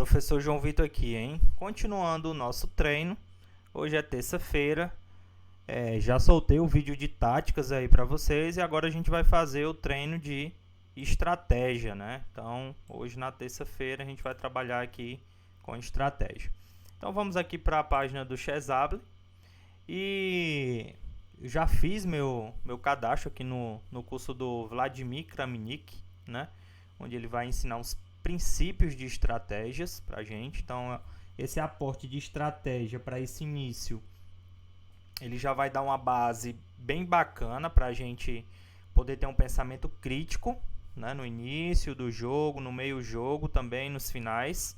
Professor João Vitor aqui, hein? Continuando o nosso treino. Hoje é terça-feira. Já soltei o vídeo de táticas aí para vocês e agora a gente vai fazer o treino de estratégia, né? Então, hoje na terça-feira a gente vai trabalhar aqui com estratégia. Então, vamos aqui para a página do Chessable e já fiz meu cadastro aqui no curso do Vladimir Kramnik, né? Onde ele vai ensinar uns princípios de estratégias para a gente. Então, esse aporte de estratégia para esse início, ele já vai dar uma base bem bacana para a gente poder ter um pensamento crítico, né, no início do jogo, no meio do jogo, também nos finais.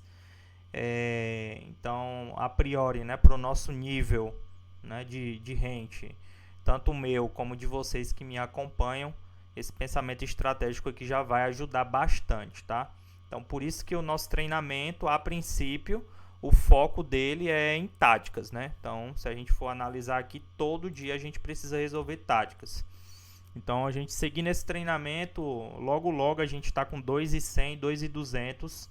Então, a priori, né, para o nosso nível, né, de rente, tanto o meu como de vocês que me acompanham, esse pensamento estratégico aqui já vai ajudar bastante, tá? Então, por isso que o nosso treinamento, a princípio, o foco dele é em táticas, né? Então, se a gente for analisar aqui, todo dia a gente precisa resolver táticas. Então, a gente seguir nesse treinamento, logo a gente está com 2.100, 2.200,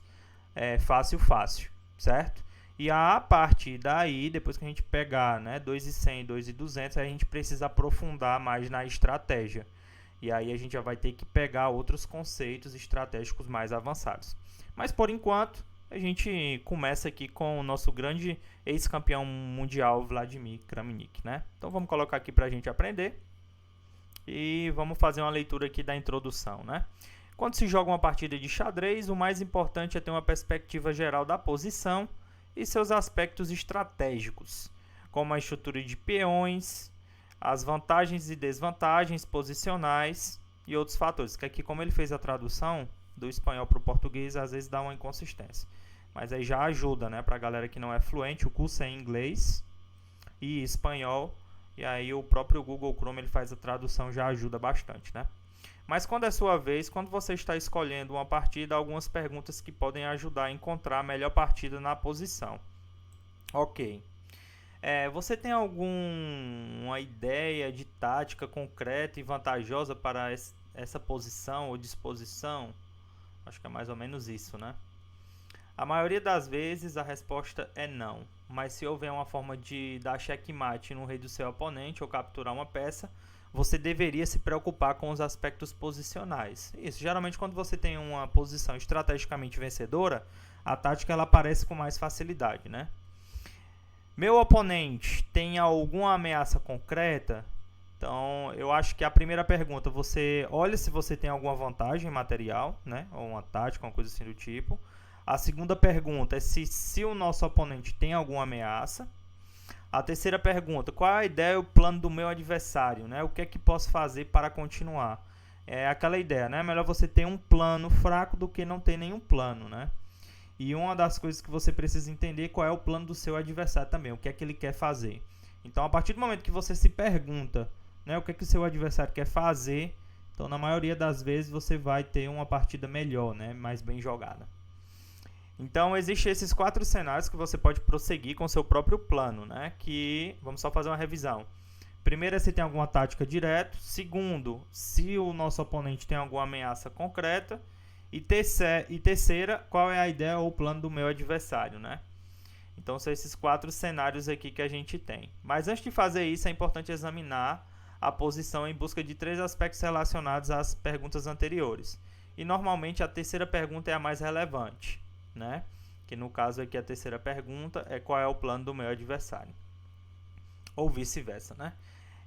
fácil, certo? E a partir daí, depois que a gente pegar, né, 2.100, 2.200, a gente precisa aprofundar mais na estratégia. E aí a gente já vai ter que pegar outros conceitos estratégicos mais avançados. Mas por enquanto, a gente começa aqui com o nosso grande ex-campeão mundial Vladimir Kramnik, né? Então vamos colocar aqui para a gente aprender. E vamos fazer uma leitura aqui da introdução, né? Quando se joga uma partida de xadrez, o mais importante é ter uma perspectiva geral da posição e seus aspectos estratégicos, como a estrutura de peões, as vantagens e desvantagens posicionais e outros fatores. Que aqui, como ele fez a tradução do espanhol para o português, às vezes dá uma inconsistência. Mas aí já ajuda, né, para a galera que não é fluente. O curso é em inglês e espanhol. E aí o próprio Google Chrome ele faz a tradução, já ajuda bastante, né? Mas quando é sua vez, quando você está escolhendo uma partida, há algumas perguntas que podem ajudar a encontrar a melhor partida na posição. Ok. Você tem alguma ideia de tática concreta e vantajosa para essa posição ou disposição? Acho que é mais ou menos isso, né? A maioria das vezes a resposta é não, mas se houver uma forma de dar checkmate no rei do seu oponente ou capturar uma peça, você deveria se preocupar com os aspectos posicionais. Isso, geralmente quando você tem uma posição estrategicamente vencedora, a tática ela aparece com mais facilidade, né? Meu oponente tem alguma ameaça concreta? Então, eu acho que a primeira pergunta, você olha se você tem alguma vantagem material, né? Ou uma tática, uma coisa assim do tipo. A segunda pergunta é se o nosso oponente tem alguma ameaça. A terceira pergunta, qual é a ideia e o plano do meu adversário, né? O que é que posso fazer para continuar? É aquela ideia, né? Melhor você ter um plano fraco do que não ter nenhum plano, né? E uma das coisas que você precisa entender é qual é o plano do seu adversário também, o que é que ele quer fazer. Então, a partir do momento que você se pergunta, né, o que é que o seu adversário quer fazer, então na maioria das vezes você vai ter uma partida melhor, né, mais bem jogada. Então, existem esses 4 cenários que você pode prosseguir com o seu próprio plano, né, que vamos só fazer uma revisão. Primeiro é se tem alguma tática direto. Segundo, se o nosso oponente tem alguma ameaça concreta. E terceira, qual é a ideia ou o plano do meu adversário, né? Então, são esses 4 cenários aqui que a gente tem. Mas antes de fazer isso, é importante examinar a posição em busca de 3 aspectos relacionados às perguntas anteriores. E, normalmente, a terceira pergunta é a mais relevante, né? Que, no caso aqui, a terceira pergunta é qual é o plano do meu adversário. Ou vice-versa, né?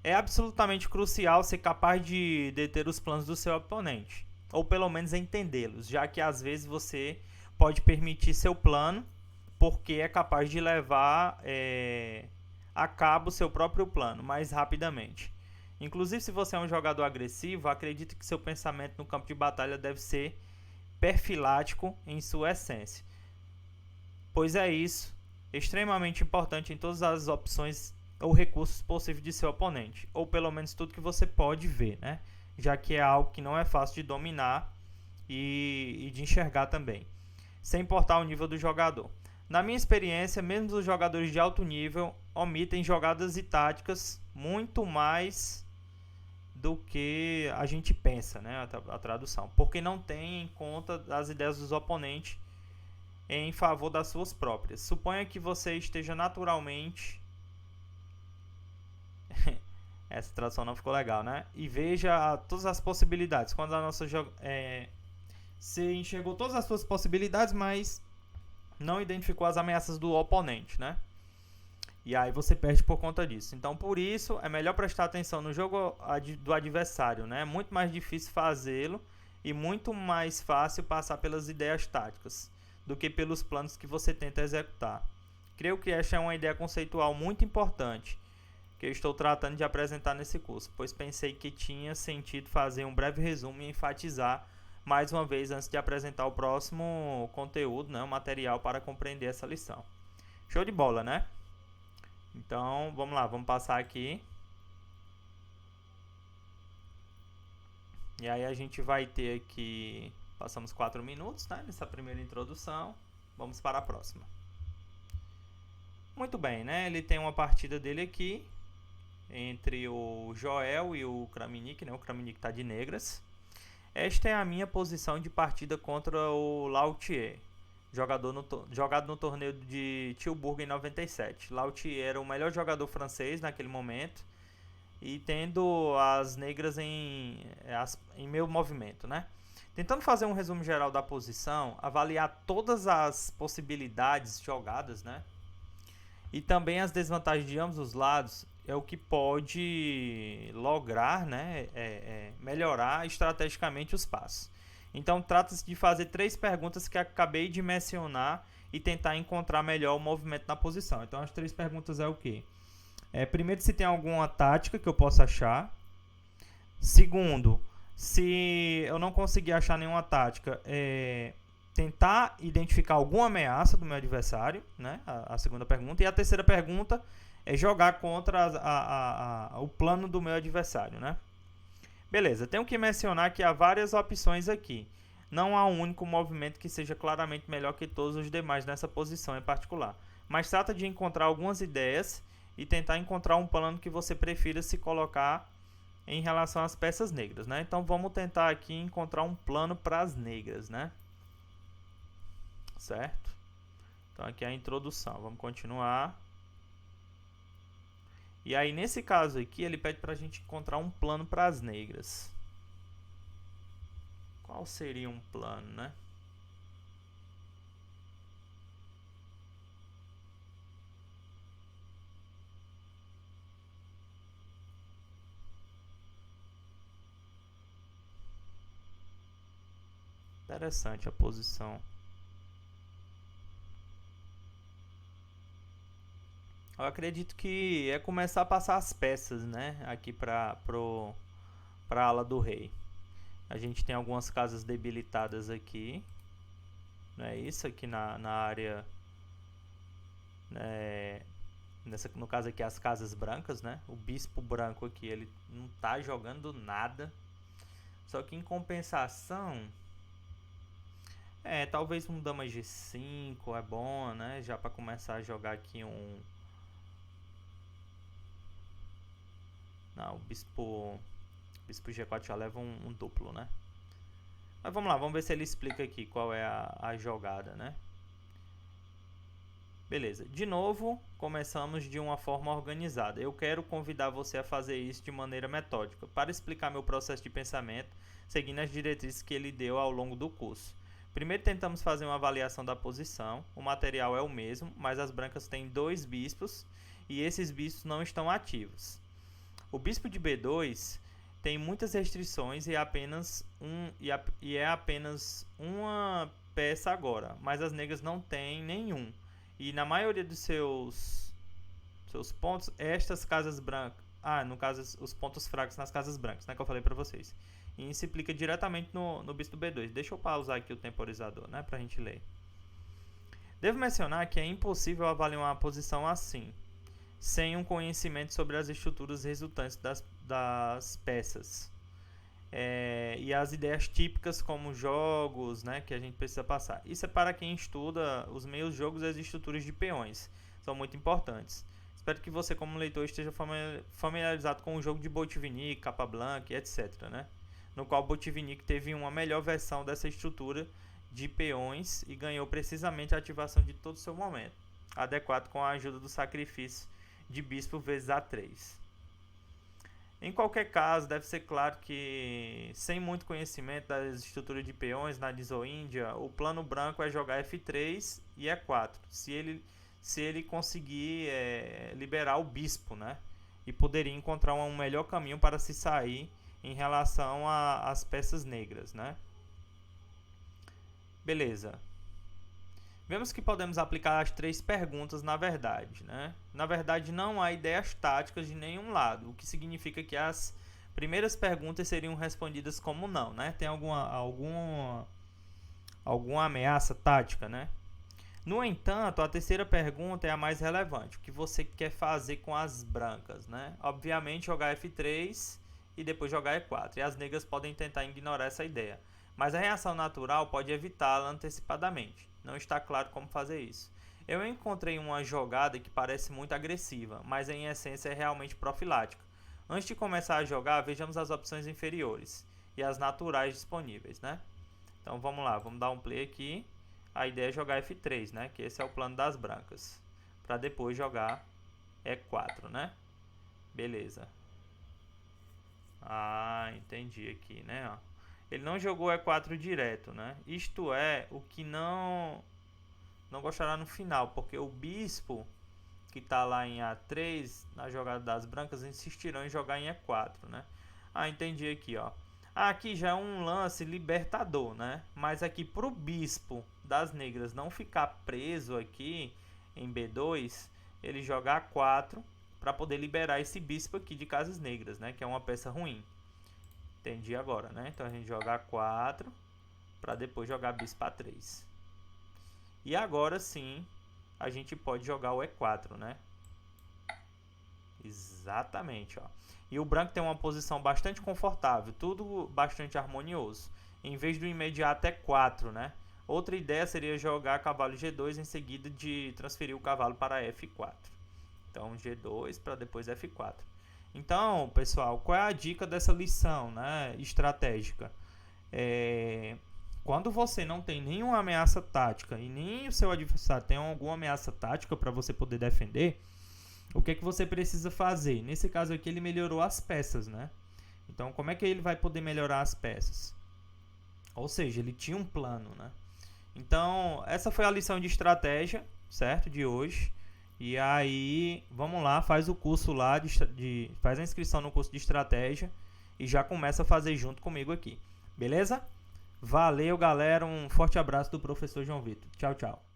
É absolutamente crucial ser capaz de deter os planos do seu oponente, ou pelo menos entendê-los, já que às vezes você pode permitir seu plano porque é capaz de levar a cabo seu próprio plano mais rapidamente. Inclusive, se você é um jogador agressivo, acredito que seu pensamento no campo de batalha deve ser perfilático em sua essência, pois é isso extremamente importante em todas as opções ou recursos possíveis de seu oponente, ou pelo menos tudo que você pode ver, né? Já que é algo que não é fácil de dominar e de enxergar também, sem importar o nível do jogador. Na minha experiência, mesmo os jogadores de alto nível omitem jogadas e táticas muito mais do que a gente pensa, né? A tradução, porque não tem em conta as ideias dos oponentes em favor das suas próprias. Suponha que você esteja naturalmente... Essa tradução não ficou legal, né? E veja todas as possibilidades. Quando a nossa você enxergou todas as suas possibilidades, mas não identificou as ameaças do oponente, né? E aí você perde por conta disso. Então, por isso, é melhor prestar atenção no jogo do adversário, né? É muito mais difícil fazê-lo e muito mais fácil passar pelas ideias táticas do que pelos planos que você tenta executar. Creio que esta é uma ideia conceitual muito importante que eu estou tratando de apresentar nesse curso, pois pensei que tinha sentido fazer um breve resumo e enfatizar mais uma vez antes de apresentar o próximo conteúdo, né, o material para compreender essa lição. Show de bola, né? Então, vamos lá, vamos passar aqui. E aí a gente vai ter aqui, passamos 4 minutos, né, nessa primeira introdução. Vamos para a próxima. Muito bem, né? Ele tem uma partida dele aqui entre o Joel e o Kramnik, né? O Kramnik está de negras. Esta é a minha posição de partida contra o Lautier, jogado no torneio de Tilburgo em 97. Lautier era o melhor jogador francês naquele momento e tendo as negras em meu movimento, né? Tentando fazer um resumo geral da posição, avaliar todas as possibilidades jogadas, né? E também as desvantagens de ambos os lados é o que pode lograr, né, melhorar estrategicamente os passos. Então, trata-se de fazer 3 perguntas que acabei de mencionar e tentar encontrar melhor o movimento na posição. Então, as 3 perguntas é o quê? Primeiro, se tem alguma tática que eu possa achar. Segundo, se eu não conseguir achar nenhuma tática, tentar identificar alguma ameaça do meu adversário, né? A segunda pergunta. E a terceira pergunta é jogar contra o plano do meu adversário, né? Beleza, tenho que mencionar que há várias opções aqui. Não há um único movimento que seja claramente melhor que todos os demais nessa posição em particular. Mas trata de encontrar algumas ideias e tentar encontrar um plano que você prefira se colocar em relação às peças negras, né? Então vamos tentar aqui encontrar um plano para as negras, né? Certo? Então aqui é a introdução. Vamos continuar. E aí nesse caso aqui ele pede para a gente encontrar um plano para as negras. Qual seria um plano, né? Interessante a posição. Eu acredito que é começar a passar as peças, né? Aqui para a ala do rei. A gente tem algumas casas debilitadas aqui. Não é isso? Aqui na área... no caso aqui as casas brancas, né? O bispo branco aqui, ele não tá jogando nada. Só que em compensação... talvez um dama G5 é bom, né? Já para começar a jogar aqui um... Não, o bispo G4 já leva um duplo, né? Mas vamos lá, vamos ver se ele explica aqui qual é a jogada, né? Beleza, de novo, começamos de uma forma organizada. Eu quero convidar você a fazer isso de maneira metódica, para explicar meu processo de pensamento, seguindo as diretrizes que ele deu ao longo do curso. Primeiro tentamos fazer uma avaliação da posição, o material é o mesmo, mas as brancas têm 2 bispos e esses bispos não estão ativos. O bispo de B2 tem muitas restrições e é apenas uma peça agora, mas as negras não têm nenhum. E na maioria dos seus pontos, estas casas brancas... no caso, os pontos fracos nas casas brancas, né, que eu falei para vocês. E isso implica diretamente no bispo B2. Deixa eu pausar aqui o temporizador, né, pra gente ler. Devo mencionar que é impossível avaliar uma posição assim, sem um conhecimento sobre as estruturas resultantes das peças. E as ideias típicas como jogos, né, que a gente precisa passar. Isso é para quem estuda os meios jogos e as estruturas de peões. São muito importantes. Espero que você, como leitor, esteja familiarizado com o jogo de Botvinnik, Capablanca, etc., né? No qual Botvinnik teve uma melhor versão dessa estrutura de peões e ganhou precisamente a ativação de todo o seu momento, adequado com a ajuda do sacrifício de bispo vezes A3. Em qualquer caso, deve ser claro que, sem muito conhecimento das estruturas de peões na Iso-Índia, o plano branco é jogar F3 e E4, se ele conseguir liberar o bispo, né? E poderia encontrar um melhor caminho para se sair em relação às peças negras, né? Beleza. Vemos que podemos aplicar as 3 perguntas na verdade, né? Na verdade, não há ideias táticas de nenhum lado, o que significa que as primeiras perguntas seriam respondidas como não, né? Tem alguma ameaça tática, né? No entanto, a terceira pergunta é a mais relevante. O que você quer fazer com as brancas, né? Obviamente, jogar F3 e depois jogar E4. E as negras podem tentar ignorar essa ideia. Mas a reação natural pode evitá-la antecipadamente. Não está claro como fazer isso. Eu encontrei uma jogada que parece muito agressiva, mas em essência é realmente profilática. Antes de começar a jogar, vejamos as opções inferiores e as naturais disponíveis, né? Então vamos lá, vamos dar um play aqui. A ideia é jogar F3, né? Que esse é o plano das brancas. Para depois jogar E4, né? Beleza. Ah, entendi aqui, né? Ó. Ele não jogou E4 direto, né? Isto é, o que não gostará no final, porque o bispo que está lá em A3, na jogada das brancas, insistirão em jogar em E4, né? Ah, entendi aqui, ó. Aqui já é um lance libertador, né? Mas aqui pro bispo das negras não ficar preso aqui em B2, ele joga A4 para poder liberar esse bispo aqui de casas negras, né? Que é uma peça ruim. Entendi agora, né? Então a gente joga A4 para depois jogar bispo A3. E agora sim a gente pode jogar o E4, né? Exatamente, ó. E o branco tem uma posição bastante confortável, tudo bastante harmonioso. Em vez do imediato E4, né? Outra ideia seria jogar cavalo G2 em seguida de transferir o cavalo para F4. Então G2 para depois F4. Então, pessoal, qual é a dica dessa lição, né, estratégica? Quando você não tem nenhuma ameaça tática e nem o seu adversário tem alguma ameaça tática para você poder defender, o que é que você precisa fazer? Nesse caso aqui ele melhorou as peças, né? Então como é que ele vai poder melhorar as peças? Ou seja, ele tinha um plano, né? Então essa foi a lição de estratégia, certo? De hoje. E aí, vamos lá, faz o curso lá, faz a inscrição no curso de estratégia e já começa a fazer junto comigo aqui. Beleza? Valeu, galera. Um forte abraço do professor João Vitor. Tchau, tchau.